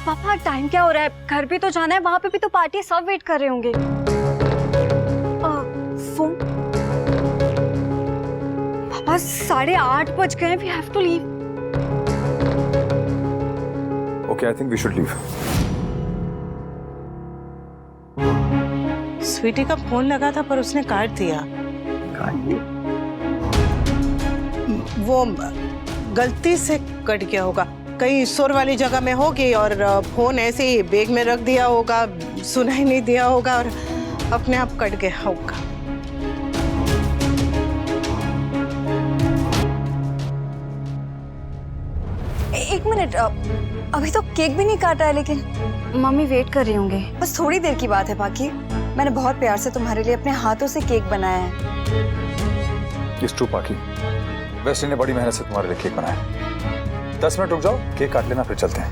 पापा टाइम क्या हो रहा है? घर भी तो जाना है, वहां पे भी तो पार्टी, सब वेट कर रहे होंगे। फोन पापा 8:30 बज गए, we have to leave. Okay, I think we should leave. Sweety का फोन लगा था पर उसने काट दिया। वो गलती से कट गया होगा, कहीं शोर वाली जगह में होगी और फोन ऐसे ही बैग में रख दिया होगा, सुना ही नहीं दिया होगा और अपने आप कट गया होगा। एक मिनट, अभी तो केक भी नहीं काटा है, लेकिन मम्मी वेट कर रही होंगे। बस थोड़ी देर की बात है बाकी। मैंने बहुत प्यार से तुम्हारे लिए अपने हाथों से केक बनाया है। इट्स ट्रू पाकी, वेस्टी ने बड़ी मेहनत से तुम्हारे लिए केक बनाया। 10 मिनट रुक जाओ, केक काट लेना, फिर चलते हैं।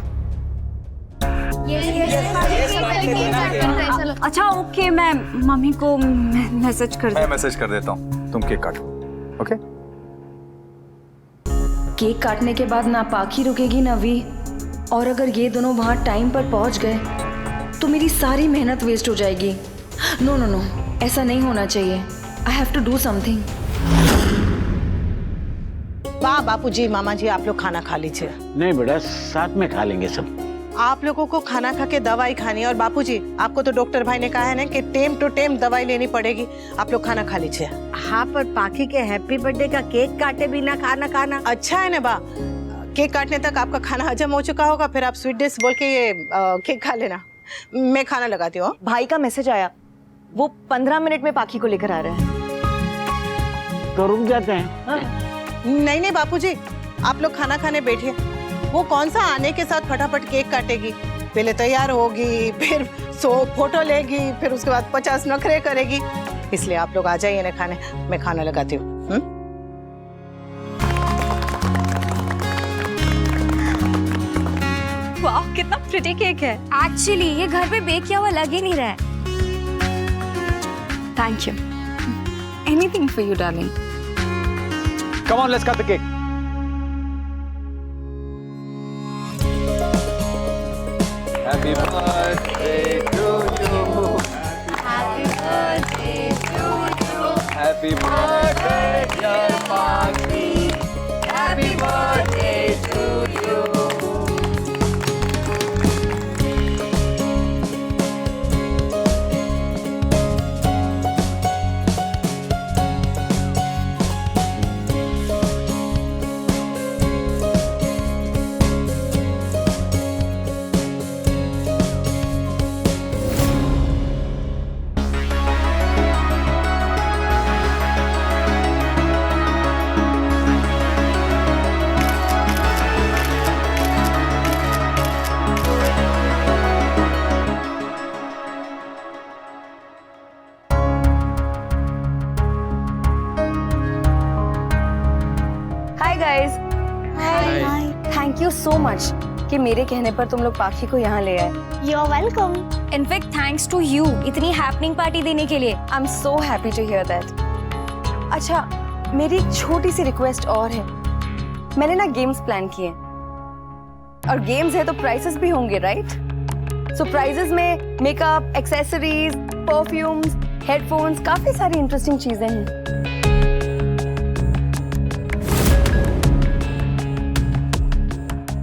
अच्छा ओके, मैं मम्मी को मैसेज कर मैं मैसेज कर देता हूँ, तुम केक काटो। ओके? केक काटने के बाद ना पाखी रुकेगी ना वी, और अगर ये दोनों वहां टाइम पर पहुंच गए तो मेरी सारी मेहनत वेस्ट हो जाएगी। नो नो नो, ऐसा नहीं होना चाहिए। I have to do something. वाह बापूजी, मामा जी, आप लोग खाना खा लीजिए। नहीं बेटा, साथ में खा लेंगे सब। आप लोगों को खाना खा के दवाई खानी है और बापूजी आपको तो डॉक्टर भाई ने कहा है ना कि टाइम टू टाइम दवाई लेनी पड़ेगी। आप लोग खाना खा लीजिए। हाँ, पर पाखी के हैप्पी बर्थडे का केक काटे बिना खाना खाना अच्छा है ना बा, केक काटने तक आपका खाना हजम हो चुका होगा, फिर आप स्वीट डिश बोल के ये केक खा लेना। मैं खाना लगाती हूँ। भाई का मैसेज आया, वो 15 मिनट में पाखी को लेकर आ रहे हैं। तो रुक जाते हैं। हाँ? नहीं नहीं बापूजी, आप लोग खाना खाने बैठिए। वो कौन सा आने के साथ फटाफट केक काटेगी, पहले तैयार होगी, फिर 100 फोटो लेगी, फिर उसके बाद 50 नखरे करेगी। इसलिए आप लोग आ जाइए ना खाने, मैं खाना लगाती हूँ। वाह, कितना प्रिटी केक है। एक्चुअली ये घर पे बेक किया हुआ लग ही नहीं रहा है। Thank you. Anything for you darling. Come on, let's cut the cake. Happy birthday to you. Happy birthday to you. Happy birthday, dear Parky. Happy birthday to you. Thank you so much कि मेरे कहने पर तुम लोग पाखी को यहाँ ले आए। You are welcome. In fact thanks to you इतनी हैपनिंग पार्टी देने के लिए। I am so happy to hear that. अच्छा, मेरी एक छोटी सी रिक्वेस्ट और है। मैंने ना गेम्स प्लान किए, और गेम्स है तो प्राइसेस भी होंगे, राइट? सो प्राइजेस में मेकअप, एक्सेसरीज, परफ्यूम्स, हेडफोन्स, काफी सारी इंटरेस्टिंग चीजें हैं।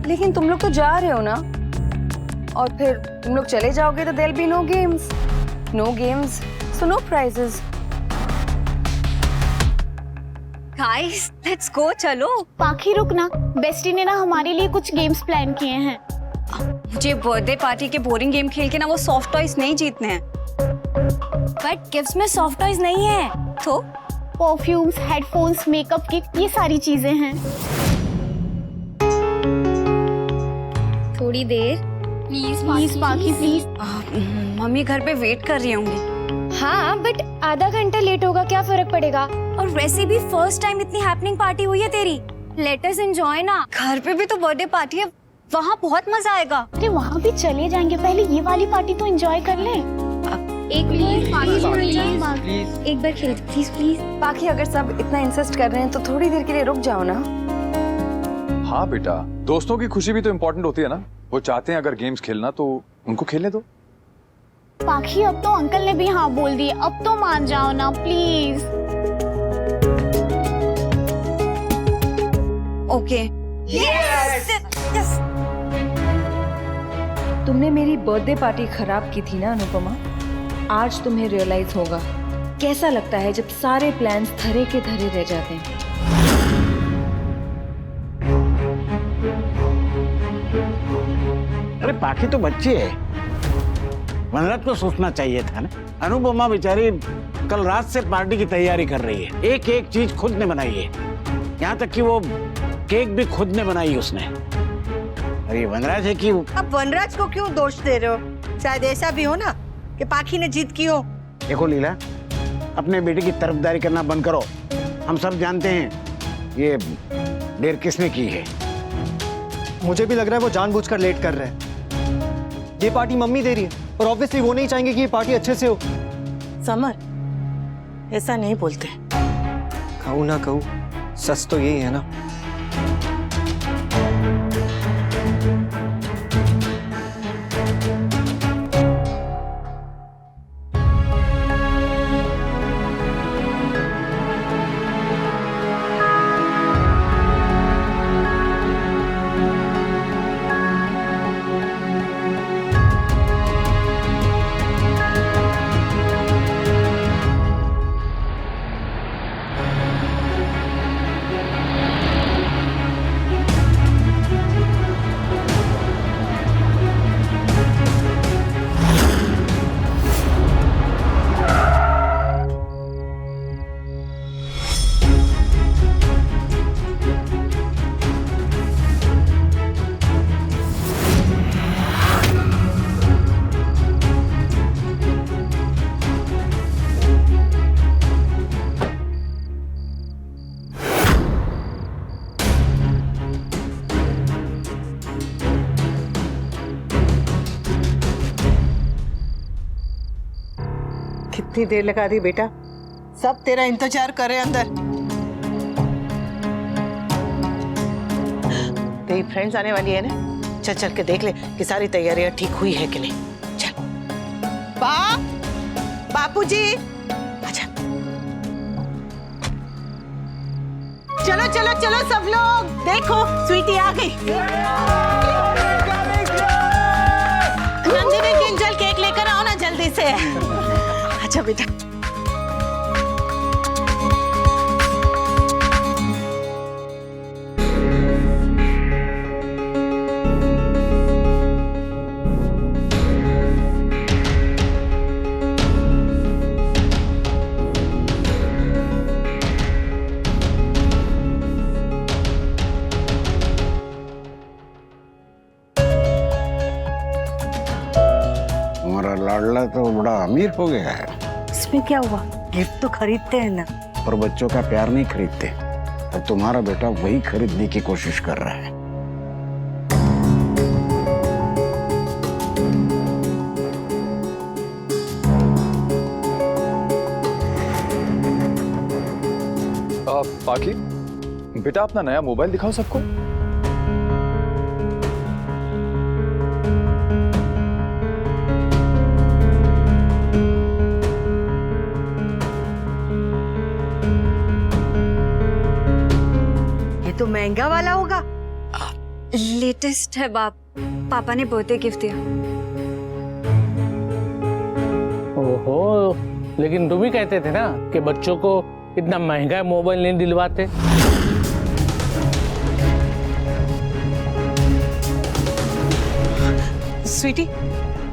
लेकिन तुम लोग तो जा रहे हो ना, और फिर तुम लोग चले जाओगे तो there be no games. No games, so no prizes. Guys let's go, चलो। पाखी रुकना, बेस्टी ने ना हमारे लिए कुछ गेम्स प्लान किए हैं। मुझे बर्थडे पार्टी के बोरिंग गेम खेल के ना वो सॉफ्ट टॉयज नहीं जीतने हैं। बट गिफ्ट्स में सॉफ्ट टॉयज नहीं है। तो परफ्यूम्स, हेडफोन्स, मेकअप किट, ये सारी चीजें हैं। थोड़ी देर प्लीज पाखी प्लीज। मम्मी घर पे वेट कर रही होंगी। हाँ, बट आधा घंटा लेट होगा, क्या फर्क पड़ेगा? और वैसे भी फर्स्ट टाइम इतनी हैपनिंग पार्टी हुई है तेरी। लेट अस एंजॉय ना। घर पे भी तो बर्थडे पार्टी है, वहाँ बहुत मजा आएगा। अरे वहाँ भी चले जाएंगे, पहले ये वाली पार्टी तो एंजॉय कर ले। एक बार खेल प्लीज प्लीज। बाकी अगर सब इतना इंसिस्ट कर रहे हैं तो थोड़ी देर के लिए रुक जाओ ना। हाँ बेटा, दोस्तों की खुशी भी तो इम्पोर्टेंट होती है ना। वो चाहते हैं अगर गेम्स खेलना तो उनको खेलने दो। पाखी अब तो अंकल ने भी हाँ बोल दी, अब तो मान जाओ ना प्लीज। ओके। तुमने मेरी बर्थडे पार्टी खराब की थी ना अनुपमा। आज तुम्हें रियलाइज होगा कैसा लगता है जब सारे प्लान्स धरे के धरे रह जाते हैं। अरे पाखी तो बच्ची है, वनराज को सोचना चाहिए था ना। अनुपमा बेचारी कल रात से पार्टी की तैयारी कर रही है, एक एक चीज खुद ने बनाई है, यहाँ तक कि वो केक भी खुद ने बनाई उसने। अरे वनराज है कि अब वनराज को क्यों दोष दे रहे हो? शायद ऐसा भी हो ना कि पाखी ने जीत की हो। देखो लीला, अपने बेटे की तरफदारी करना बंद करो। हम सब जानते हैं ये देर किसने की है। मुझे भी लग रहा है वो जानबूझकर लेट कर रहे हैं। ये पार्टी मम्मी दे रही है और ऑब्वियसली वो नहीं चाहेंगे कि ये पार्टी अच्छे से हो। समर, ऐसा नहीं बोलते। कहूँ ना कहूँ, सच तो यही है ना। कितनी देर लगा दी बेटा, सब तेरा इंतजार कर रहे हैं अंदर। तेरी फ्रेंड्स आने वाली है ना, चल चल के देख ले कि सारी तैयारियां ठीक हुई है कि नहीं। चल। बापूजी, अच्छा चलो चलो चलो सब लोग देखो, स्वीटी आ गई। नंदिनी किंजल केक लेकर आओ ना जल्दी से। अच्छा बेटा। हमारा लाडला तो बड़ा अमीर हो गया है। इसमें क्या हुआ, गिफ्ट तो खरीदते हैं ना। और बच्चों का प्यार नहीं खरीदते, अब तुम्हारा बेटा वही खरीदने की कोशिश कर रहा है। पाखी बेटा, अपना नया मोबाइल दिखाओ सबको। तो महंगा वाला होगा। लेटेस्ट है बाप, पापा ने बर्थडे गिफ्ट दिया। ओहो, लेकिन तुम ही कहते थे ना कि बच्चों को इतना महंगा मोबाइल नहीं दिलवाते। स्वीटी,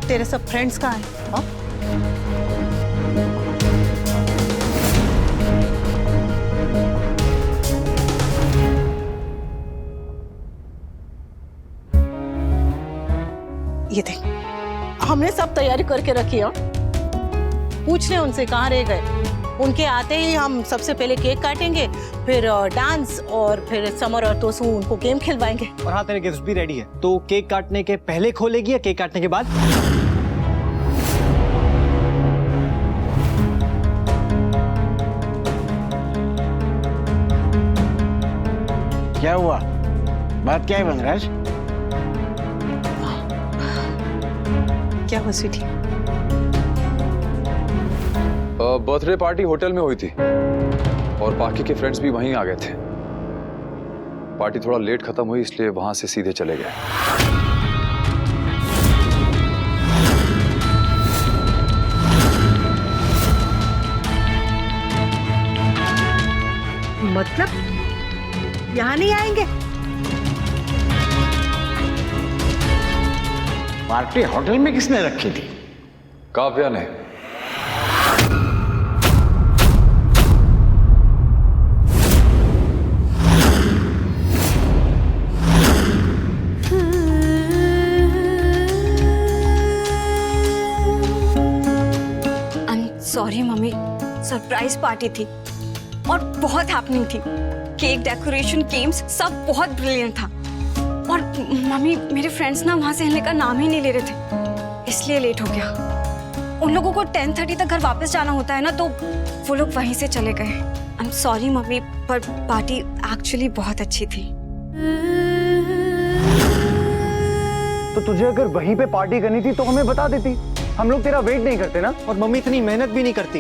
तेरे सब फ्रेंड्स कहाँ हैं? हाँ? ये देख, हमने सब तैयारी करके रखी है। पूछ ले उनसे कहाँ रह गए। उनके आते ही हम सबसे पहले केक काटेंगे, फिर डांस, और फिर समर और तोसू उनको गेम खिलवाएंगे। और हाँ, तेरे गिफ्ट भी रेडी है, तो केक काटने के पहले खोलेगी या केक काटने के बाद? क्या हुआ? बात क्या है वनराज? क्या हुआ स्वीटी? बर्थडे पार्टी होटल में हुई थी और बाकी के फ्रेंड्स भी वहीं आ गए थे। पार्टी थोड़ा लेट खत्म हुई, इसलिए वहां से सीधे चले गए। मतलब यहाँ नहीं आएंगे? पार्टी होटल में किसने रखी थी? काव्या ने। सॉरी मम्मी, सरप्राइज पार्टी थी और बहुत हैपनिंग थी। केक, डेकोरेशन, गेम्स सब बहुत ब्रिलियंट था। और मम्मी, मेरे फ्रेंड्स ना वहां से हिलने का नाम ही नहीं ले रहे थे, इसलिए लेट हो गया। उन लोगों को 10:30 तक घर वापस जाना होता है ना, तो वो लोग वहीं से चले गए। आई एम सॉरी मम्मी, पर पार्टी एक्चुअली बहुत अच्छी थी। तो तुझे अगर वहीं पे पार्टी करनी थी तो हमें बता देती, हम लोग तेरा वेट नहीं करते ना। और मम्मी इतनी मेहनत भी नहीं करती।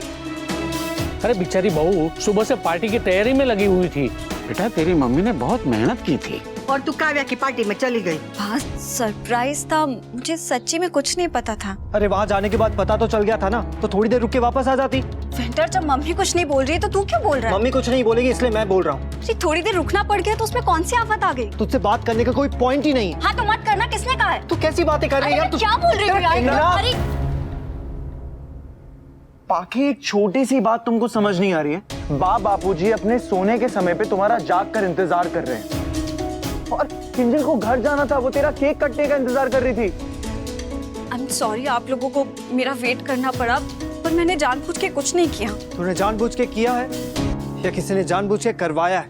अरे बेचारी बहू सुबह से पार्टी की तैयारी में लगी हुई थी। बेटा तेरी मम्मी ने बहुत मेहनत की थी। और तू काव्या की पार्टी में चली गई। बस सरप्राइज था, मुझे सच्ची में कुछ नहीं पता था। अरे वहां जाने के बाद पता तो चल गया था ना, तो थोड़ी देर रुक के वापस आ जाती। वेंटर, जब मम्मी कुछ नहीं बोल रही है तो तू क्यों बोल रहा है? मम्मी कुछ नहीं बोलेगी इसलिए मैं बोल रहा हूँ। अरे थोड़ी देर रुकना पड़ गया तो उसमें कौन सी आफत आ गई? तुझसे बात करने का कोई पॉइंट ही नहीं। हाँ तो मत करना, किसने कहा है? तू कैसी बातें कर रही है यार? क्या बोल रही हो यार? अरे पाखी, एक छोटी सी बात तुमको समझ नहीं आ रही है। बापूजी अपने सोने के समय पे तुम्हारा जाग कर इंतजार कर रहे हैं, और किंजल को घर जाना था, वो तेरा केक कटने का इंतजार कर रही थी। आई एम सॉरी, आप लोगों को मेरा वेट करना पड़ा, पर मैंने जानबूझ के कुछ नहीं किया। तूने जानबूझ के किया है या किसी ने जानबूझ के करवाया है?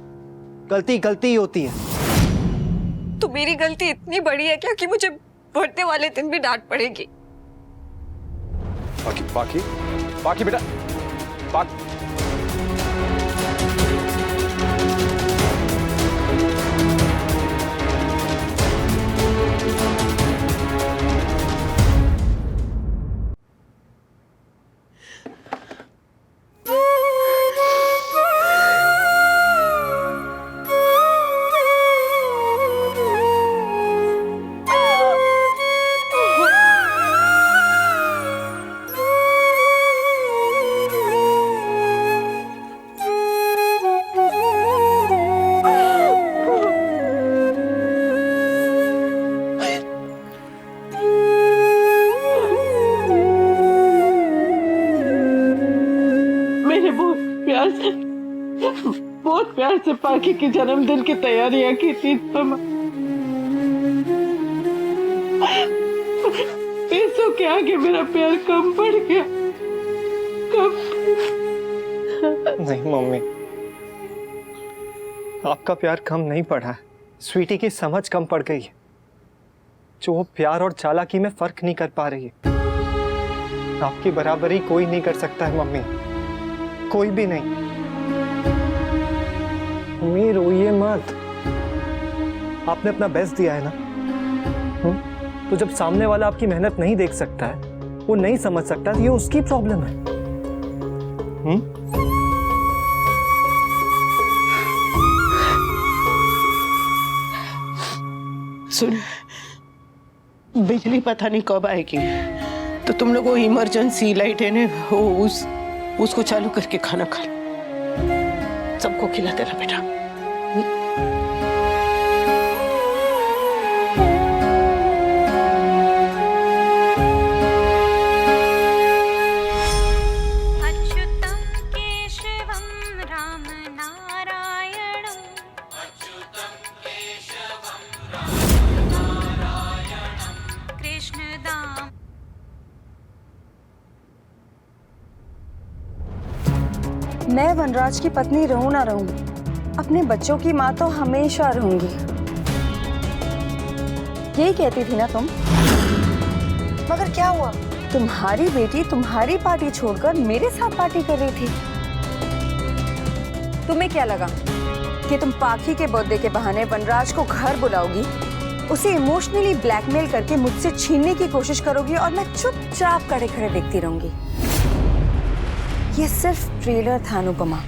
गलती गलती ही होती है। तो मेरी गलती इतनी बड़ी है क्या कि मुझे बर्थडे वाले दिन भी डांट पड़ेगी? बाकी बाकी बाकी बेटा, बाकी बहुत प्यार से पाखी के जन्मदिन की तैयारियां की थी, तो पैसों के आगे मेरा प्यार कम पड़ गया। कम नहीं मम्मी, आपका प्यार कम नहीं पड़ा है, स्वीटी की समझ कम पड़ गई है, जो वो प्यार और चालाकी में फर्क नहीं कर पा रही है। आपकी बराबरी कोई नहीं कर सकता है मम्मी, कोई भी नहीं। मम्मी रोइए मत, आपने अपना बेस्ट दिया है ना। तो जब सामने वाला आपकी मेहनत नहीं देख सकता है, वो नहीं समझ सकता, तो ये उसकी प्रॉब्लम है। सुन, बिजली पता नहीं कब आएगी, तो तुम लोग वो इमरजेंसी लाइट है ना, वो उसको चालू करके खाना खा लो, सबको खिला देना बेटा। मैं वनराज की पत्नी रहूं ना रहूं, अपने बच्चों की माँ तो हमेशा रहूंगी। यही कहती थी ना तुम। मगर क्या हुआ? तुम्हारी बेटी तुम्हारी पार्टी छोड़कर मेरे साथ पार्टी कर रही थी। तुम्हें क्या लगा कि तुम पाखी के बर्थडे के बहाने वनराज को घर बुलाओगी, उसे इमोशनली ब्लैकमेल करके मुझसे छीनने की कोशिश करोगी और मैं चुपचाप खड़े खड़े देखती रहूंगी? ये सिर्फ ट्रेलर था अनुपमा।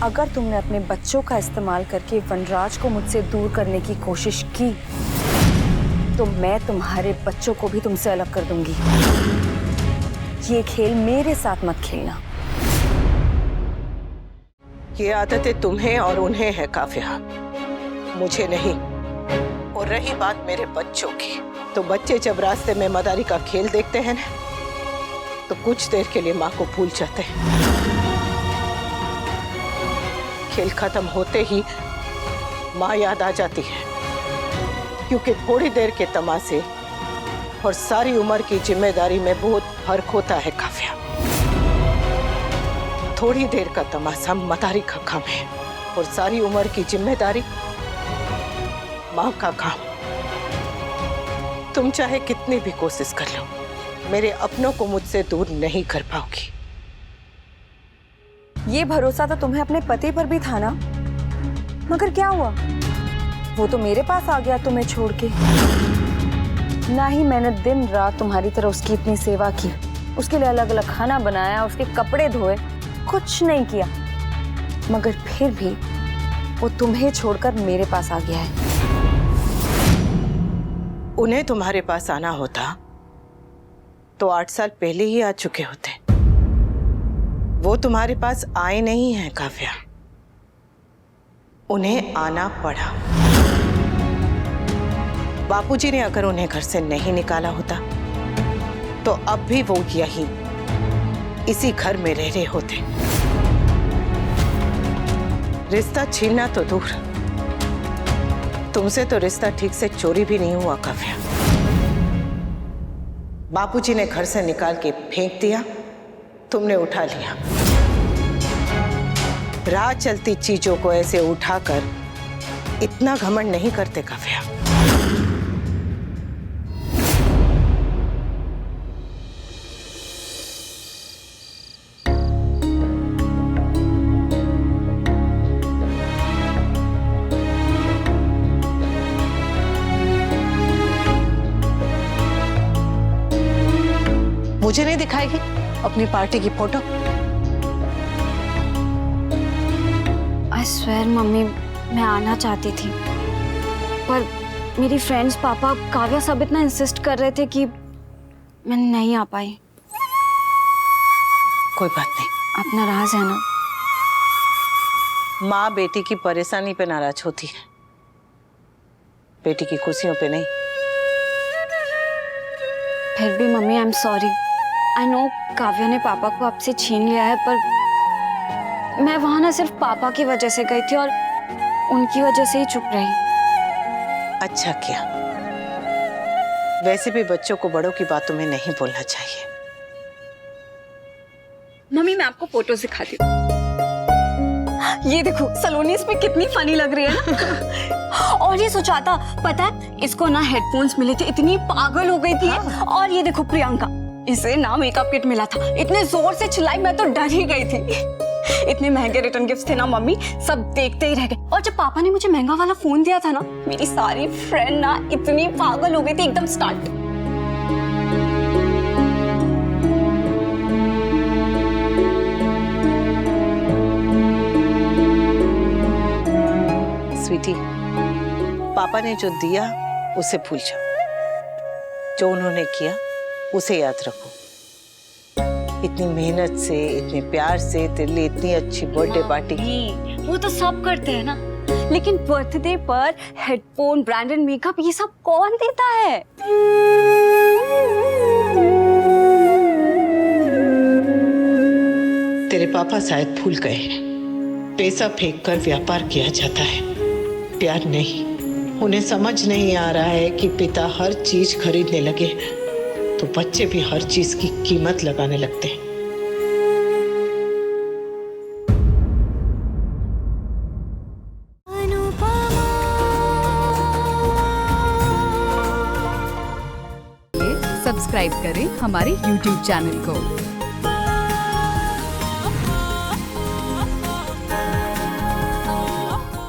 अगर तुमने अपने बच्चों का इस्तेमाल करके वनराज को मुझसे दूर करने की कोशिश की तो मैं तुम्हारे बच्चों को भी तुमसे अलग कर दूंगी। ये खेल मेरे साथ मत खेलना। ये आदतें तुम्हें और उन्हें है काफिया, मुझे नहीं। और रही बात मेरे बच्चों की, तो बच्चे जब रास्ते में मदारी का खेल देखते हैं ना, तो कुछ देर के लिए माँ को भूल जाते हैं। खेल खत्म होते ही माँ याद आ जाती है, क्योंकि थोड़ी देर के तमाशे और सारी उम्र की जिम्मेदारी में बहुत फर्क होता है काफिया। थोड़ी देर का तमाशा मदारी का काम है और सारी उम्र की जिम्मेदारी माँ का काम। तुम चाहे कितनी भी कोशिश कर लो, मेरे अपनों को मुझसे दूर नहीं कर पाओगी। ये भरोसा तो तुम्हें अपने पति पर भी था ना, मगर क्या हुआ? वो तो मेरे पास आ गया तुम्हें छोड़ के। ना ही मैंने दिन रात तुम्हारी तरह उसकी इतनी सेवा की, उसके लिए अलग अलग खाना बनाया, उसके कपड़े धोए, कुछ नहीं किया, मगर फिर भी वो तुम्हें छोड़कर मेरे पास आ गया है। उन्हें तुम्हारे पास आना होता तो 8 साल पहले ही आ चुके होते। वो तुम्हारे पास आए नहीं हैं काव्या, उन्हें आना पड़ा। बापूजी ने अगर उन्हें घर से नहीं निकाला होता तो अब भी वो यहीं इसी घर में रह रहे होते। रिश्ता छीनना तो दूर, तुमसे तो रिश्ता ठीक से चोरी भी नहीं हुआ काव्या। बापूजी ने घर से निकाल के फेंक दिया, तुमने उठा लिया। राह चलती चीजों को ऐसे उठाकर इतना घमंड नहीं करते काव्या। मुझे नहीं दिखाएगी अपनी पार्टी की फोटो? आई स्वेयर मम्मी, मैं आना चाहती थी, पर मेरी फ्रेंड्स, पापा, काव्या सब इतना इंसिस्ट कर रहे थे कि मैं नहीं आ पाई। कोई बात नहीं, अपना राज है ना। माँ बेटी की परेशानी पे नाराज होती है, बेटी की खुशियों पे नहीं। फिर भी mummy, I am sorry. I know Kavya ने पापा को आपसे छीन लिया है, पर मैं वहां ना सिर्फ पापा की वजह से गई थी और उनकी वजह से ही चुप रही। अच्छा किया। वैसे भी बच्चों को बड़ों की बातों में नहीं बोलना चाहिए। मम्मी, मैं आपको फोटो दिखाती हूँ। ये देखो, सलोनी इसमें कितनी फनी लग रही है ना। और ये सुजाता, पता है इसको ना हेडफोन्स मिले थे, इतनी पागल हो गई थी। और ये देखो प्रियंका, इसे ना मेकअप किट मिला था, इतने जोर से चिल्लाई मैं तो डर ही गई थी। इतने महंगे रिटर्न गिफ्ट्स थे ना मम्मी, सब देखते ही रह गए। और जब पापा ने मुझे महंगा वाला फोन दिया था ना, मेरी सारी फ्रेंड ना इतनी पागल हो गई थी, एकदम स्टार्ट। स्वीटी, पापा ने जो दिया उसे भूल जाओ, जो उन्होंने किया उसे याद रखो। इतनी मेहनत से, इतने प्यार से तेरे लिए इतनी अच्छी बर्थडे पार्टी की। वो तो सब करते हैं ना, लेकिन बर्थडे पर हेडफोन, ब्रांडेड मेकअप, ये सब कौन देता है? तेरे पापा शायद भूल गए हैं, पैसा फेंक कर व्यापार किया जाता है, प्यार नहीं। उन्हें समझ नहीं आ रहा है कि पिता हर चीज खरीदने लगे तो बच्चे भी हर चीज की कीमत लगाने लगते हैं। सब्सक्राइब करें हमारे YouTube चैनल को।